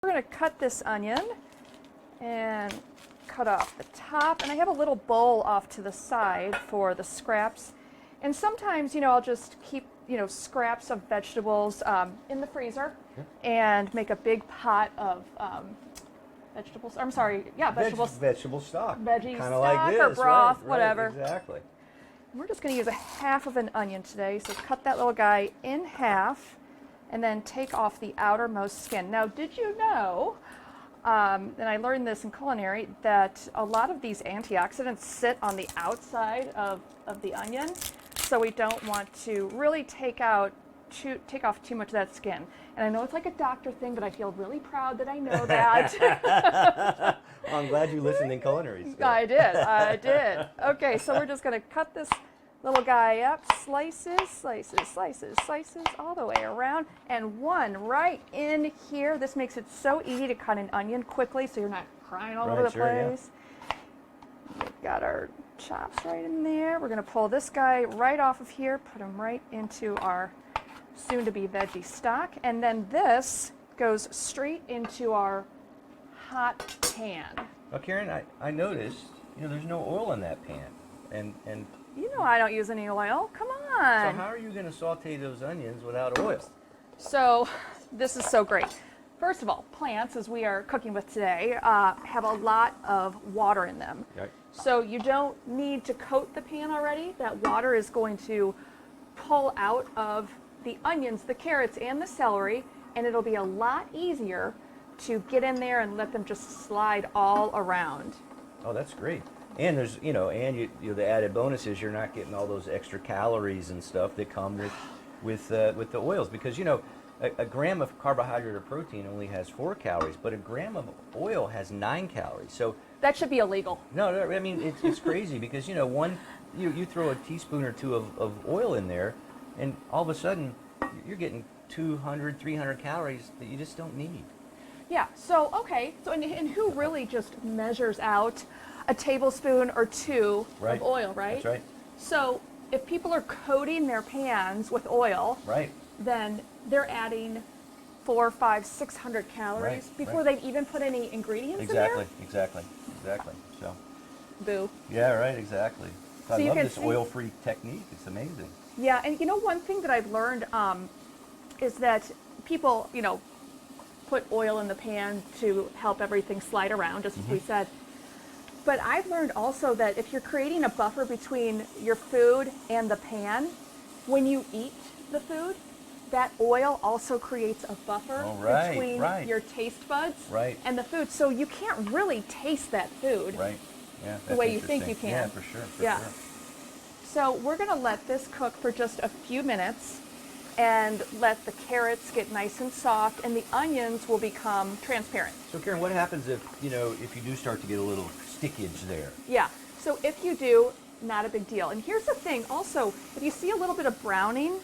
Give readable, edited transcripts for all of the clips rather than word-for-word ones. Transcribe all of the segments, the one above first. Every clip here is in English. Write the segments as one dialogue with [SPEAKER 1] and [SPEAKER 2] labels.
[SPEAKER 1] We're going to cut this onion and cut off the top, and I have a little bowl off to the side for the scraps. And sometimes, I'll just keep, scraps of vegetables in the freezer and make a big pot of vegetables. I'm sorry, vegetables.
[SPEAKER 2] Vegetable stock.
[SPEAKER 1] Veggie
[SPEAKER 2] Kinda
[SPEAKER 1] stock
[SPEAKER 2] like this,
[SPEAKER 1] or broth,
[SPEAKER 2] right,
[SPEAKER 1] whatever.
[SPEAKER 2] Right, exactly.
[SPEAKER 1] We're just going to use a half of an onion today, so cut that little guy in half and then take off the outermost skin. Now, did you know, and I learned this in culinary, that a lot of these antioxidants sit on the outside of the onion, so we don't want to really take off too much of that skin. And I know it's like a doctor thing, but I feel really proud that I know that.
[SPEAKER 2] Well, I'm glad you listened in culinary school.
[SPEAKER 1] I did. Okay, so we're just going to cut this little guy up, slices, all the way around, and one right in here. This makes it so easy to cut an onion quickly so you're not crying all over the place. We've got our chops right in there. We're going to pull this guy right off of here, put him right into our soon-to-be veggie stock, and then this goes straight into our hot pan.
[SPEAKER 2] Well, Karen, I noticed, there's no oil in that pan, and
[SPEAKER 1] I don't use any oil. Come on.
[SPEAKER 2] So how are you going to saute those onions without oil?
[SPEAKER 1] So this is so great. First of all, plants, as we are cooking with today, have a lot of water in them.
[SPEAKER 2] Right.
[SPEAKER 1] So you don't need to coat the pan already. That water is going to pull out of the onions, the carrots, and the celery, and it'll be a lot easier to get in there and let them just slide all around.
[SPEAKER 2] Oh, that's great. And there's, the added bonus is you're not getting all those extra calories and stuff that come with the oils, because a gram of carbohydrate or protein only has 4 calories, but a gram of oil has 9 calories. So
[SPEAKER 1] that should be illegal.
[SPEAKER 2] No, I mean it's crazy because you throw a teaspoon or two of oil in there, and all of a sudden you're getting 200, 300 calories that you just don't need.
[SPEAKER 1] Yeah. So and who really just measures out a tablespoon or two of oil, right?
[SPEAKER 2] That's right.
[SPEAKER 1] So if people are coating their pans with oil, then they're adding 400, 500, 600 calories before they've even put any ingredients in there.
[SPEAKER 2] Exactly. So.
[SPEAKER 1] Boo.
[SPEAKER 2] Yeah, right, exactly. So I love this oil-free technique. It's amazing.
[SPEAKER 1] Yeah, and one thing that I've learned is that people, put oil in the pan to help everything slide around, just as we said. But I've learned also that if you're creating a buffer between your food and the pan, when you eat the food, that oil also creates a buffer between your taste buds and the food. So you can't really taste that food the way you think you can.
[SPEAKER 2] Yeah, for sure.
[SPEAKER 1] So we're going to let this cook for just a few minutes and let the carrots get nice and soft, and the onions will become transparent.
[SPEAKER 2] So Karen, what happens if you do start to get a little stickage there?
[SPEAKER 1] Yeah, so if you do, not a big deal. And here's the thing also, if you see a little bit of browning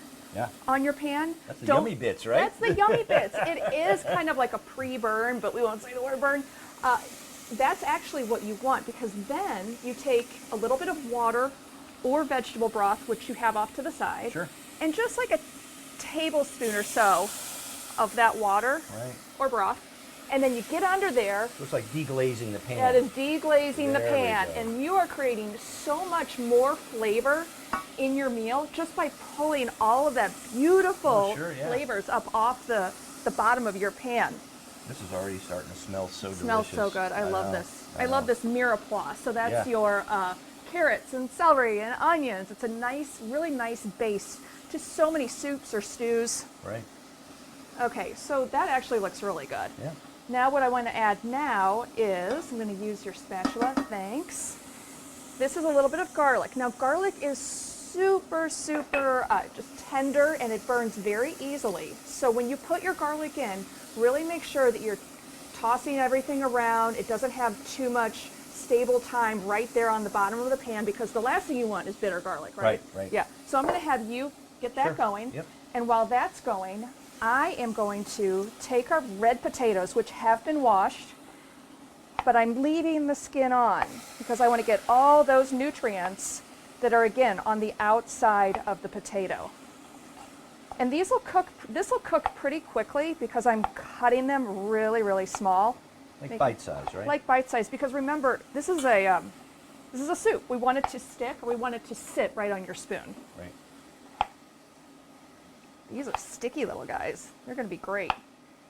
[SPEAKER 1] on your pan,
[SPEAKER 2] that's the yummy bits, right?
[SPEAKER 1] That's the yummy bits. It is kind of like a pre-burn, but we won't say the word burn. That's actually what you want, because then you take a little bit of water or vegetable broth, which you have off to the side, and just like a tablespoon or so of that water or broth, and then you get under there.
[SPEAKER 2] So it's like deglazing the pan.
[SPEAKER 1] That is deglazing the pan, and you are creating so much more flavor in your meal just by pulling all of that beautiful flavors up off the bottom of your pan.
[SPEAKER 2] This is already starting to smell so delicious.
[SPEAKER 1] Smells so good. I love this. I love this mirepoix. So that's your carrots and celery and onions. It's a nice, really nice base to so many soups or stews.
[SPEAKER 2] Right.
[SPEAKER 1] Okay, so that actually looks really good.
[SPEAKER 2] Yeah.
[SPEAKER 1] Now what I want to add now is, I'm going to use your spatula, thanks. This is a little bit of garlic. Now garlic is super just tender, and it burns very easily. So when you put your garlic in, really make sure that you're tossing everything around. It doesn't have too much stable time right there on the bottom of the pan, because the last thing you want is bitter garlic, right?
[SPEAKER 2] Right.
[SPEAKER 1] Yeah. So I'm going to have you get that going.
[SPEAKER 2] Yep.
[SPEAKER 1] And while that's going, I am going to take our red potatoes, which have been washed, but I'm leaving the skin on because I want to get all those nutrients that are, again, on the outside of the potato. And these will cook, this will cook pretty quickly because I'm cutting them really, really small.
[SPEAKER 2] Like bite size, right?
[SPEAKER 1] Like bite size, because remember, this is a soup. We want it to stick, or we want it to sit right on your spoon.
[SPEAKER 2] Right.
[SPEAKER 1] These are sticky little guys. They're going to be great.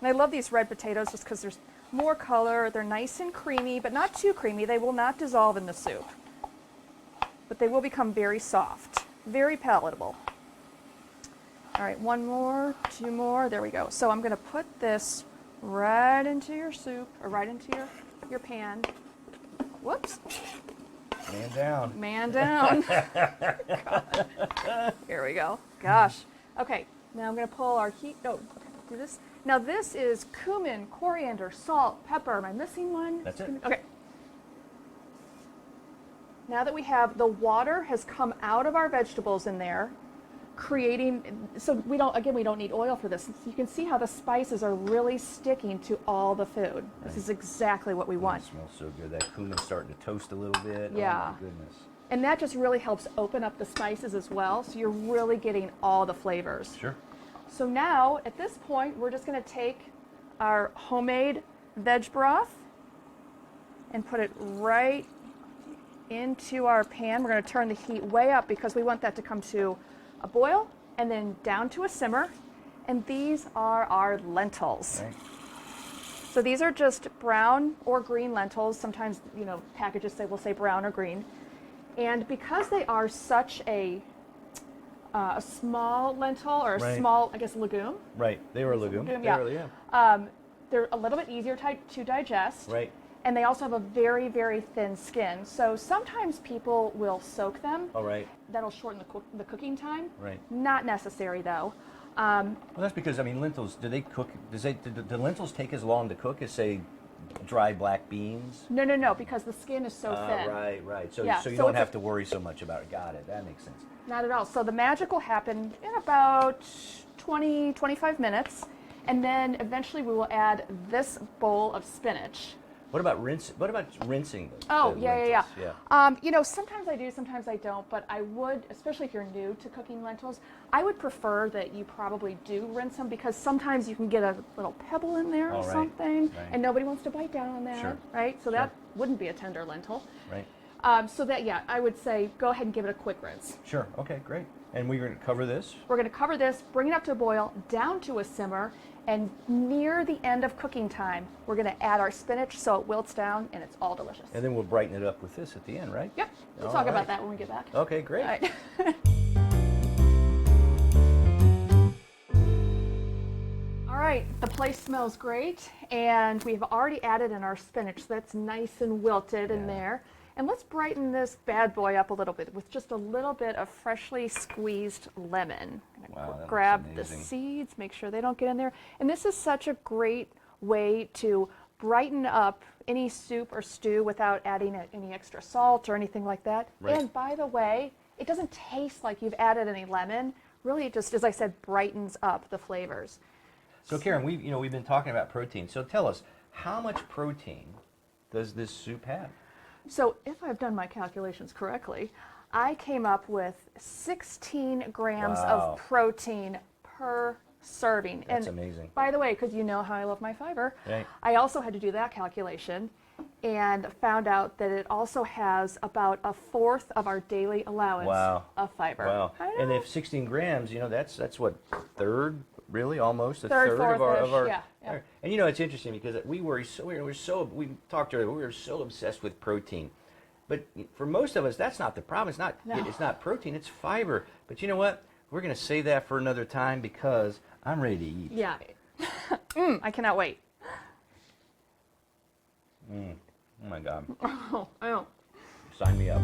[SPEAKER 1] And I love these red potatoes just because there's more color. They're nice and creamy, but not too creamy. They will not dissolve in the soup. But they will become very soft, very palatable. All right, one more, two more. There we go. So I'm going to put this right into your soup, or right into your pan. Whoops.
[SPEAKER 2] Man down.
[SPEAKER 1] Man down. Here we go. Gosh. Okay, now I'm going to pull our heat. Oh, do this. Now this is cumin, coriander, salt, pepper. Am I missing one?
[SPEAKER 2] That's it.
[SPEAKER 1] Okay. Now that we have, the water has come out of our vegetables in there, creating, so we don't need oil for this. You can see how the spices are really sticking to all the food. This is exactly what we want.
[SPEAKER 2] It smells so good. That cumin's starting to toast a little bit.
[SPEAKER 1] Yeah.
[SPEAKER 2] Oh my goodness.
[SPEAKER 1] And that just really helps open up the spices as well, so you're really getting all the flavors.
[SPEAKER 2] Sure.
[SPEAKER 1] So now, at this point, we're just going to take our homemade veg broth and put it right into our pan. We're going to turn the heat way up because we want that to come to a boil and then down to a simmer. And these are our lentils.
[SPEAKER 2] Right.
[SPEAKER 1] So these are just brown or green lentils. Sometimes, packages will say brown or green. And because they are such a small lentil, or a
[SPEAKER 2] Right.
[SPEAKER 1] small, legume.
[SPEAKER 2] Right. They were a legume.
[SPEAKER 1] Yeah.
[SPEAKER 2] They were, yeah.
[SPEAKER 1] They're a little bit easier to digest.
[SPEAKER 2] Right.
[SPEAKER 1] And they also have a very, very thin skin. So sometimes people will soak them.
[SPEAKER 2] All right.
[SPEAKER 1] That'll shorten the cooking time.
[SPEAKER 2] Right.
[SPEAKER 1] Not necessary though.
[SPEAKER 2] Well, that's because, lentils, do they cook, do lentils take as long to cook as, say, dry black beans?
[SPEAKER 1] No, because the skin is so thin.
[SPEAKER 2] Right. So,
[SPEAKER 1] Yeah,
[SPEAKER 2] so you
[SPEAKER 1] so
[SPEAKER 2] don't
[SPEAKER 1] it's
[SPEAKER 2] have to worry so much about it. Got it. That makes sense.
[SPEAKER 1] Not at all. So the magic will happen in about 20, 25 minutes. And then eventually we will add this bowl of spinach.
[SPEAKER 2] What about rinsing?
[SPEAKER 1] Oh,
[SPEAKER 2] the
[SPEAKER 1] yeah.
[SPEAKER 2] lentils?
[SPEAKER 1] Sometimes I do, sometimes I don't, but I would, especially if you're new to cooking lentils, I would prefer that you probably do rinse them, because sometimes you can get a little pebble in there or
[SPEAKER 2] right,
[SPEAKER 1] something,
[SPEAKER 2] right.
[SPEAKER 1] and nobody wants to bite down on that,
[SPEAKER 2] Sure,
[SPEAKER 1] right? So
[SPEAKER 2] sure.
[SPEAKER 1] that wouldn't be a tender lentil.
[SPEAKER 2] Right.
[SPEAKER 1] I would say go ahead and give it a quick rinse.
[SPEAKER 2] Sure. Okay, great. And we're going to cover this?
[SPEAKER 1] We're going to cover this, bring it up to a boil, down to a simmer, and near the end of cooking time, we're going to add our spinach so it wilts down and it's all delicious.
[SPEAKER 2] And then we'll brighten it up with this at the end, right?
[SPEAKER 1] Yep. We'll
[SPEAKER 2] All
[SPEAKER 1] talk
[SPEAKER 2] right.
[SPEAKER 1] about that when we get back.
[SPEAKER 2] Okay, great.
[SPEAKER 1] All right. All right, the place smells great, and we've already added in our spinach, so that's nice and wilted in
[SPEAKER 2] Yeah.
[SPEAKER 1] there. And let's brighten this bad boy up a little bit with just a little bit of freshly squeezed lemon. I'm gonna
[SPEAKER 2] Wow, that looks
[SPEAKER 1] grab the
[SPEAKER 2] amazing.
[SPEAKER 1] seeds, make sure they don't get in there. And this is such a great way to brighten up any soup or stew without adding any extra salt or anything like that.
[SPEAKER 2] Right.
[SPEAKER 1] And by the way, it doesn't taste like you've added any lemon. Really, it just, as I said, brightens up the flavors.
[SPEAKER 2] So Karen, we've been talking about protein. So tell us, how much protein does this soup have?
[SPEAKER 1] So if I've done my calculations correctly, I came up with 16 grams
[SPEAKER 2] Wow.
[SPEAKER 1] of protein per serving.
[SPEAKER 2] That's
[SPEAKER 1] and
[SPEAKER 2] amazing.
[SPEAKER 1] By the way, because you know how I love my fiber,
[SPEAKER 2] Right.
[SPEAKER 1] I also had to do that calculation and found out that it also has about a fourth of our daily allowance
[SPEAKER 2] Wow.
[SPEAKER 1] of fiber.
[SPEAKER 2] Wow.
[SPEAKER 1] I
[SPEAKER 2] And
[SPEAKER 1] know.
[SPEAKER 2] if 16 grams, that's what, third, really, almost a
[SPEAKER 1] Third,
[SPEAKER 2] third of
[SPEAKER 1] fourth-ish,
[SPEAKER 2] our.
[SPEAKER 1] yeah.
[SPEAKER 2] And it's interesting because we talked earlier. We were so obsessed with protein, but for most of us, that's not the problem. It's not.
[SPEAKER 1] No.
[SPEAKER 2] It's not protein. It's fiber. But you know what? We're going to save that for another time because I'm ready to eat.
[SPEAKER 1] Yeah. I cannot wait.
[SPEAKER 2] Oh my God.
[SPEAKER 1] Oh, I know.
[SPEAKER 2] Sign me up.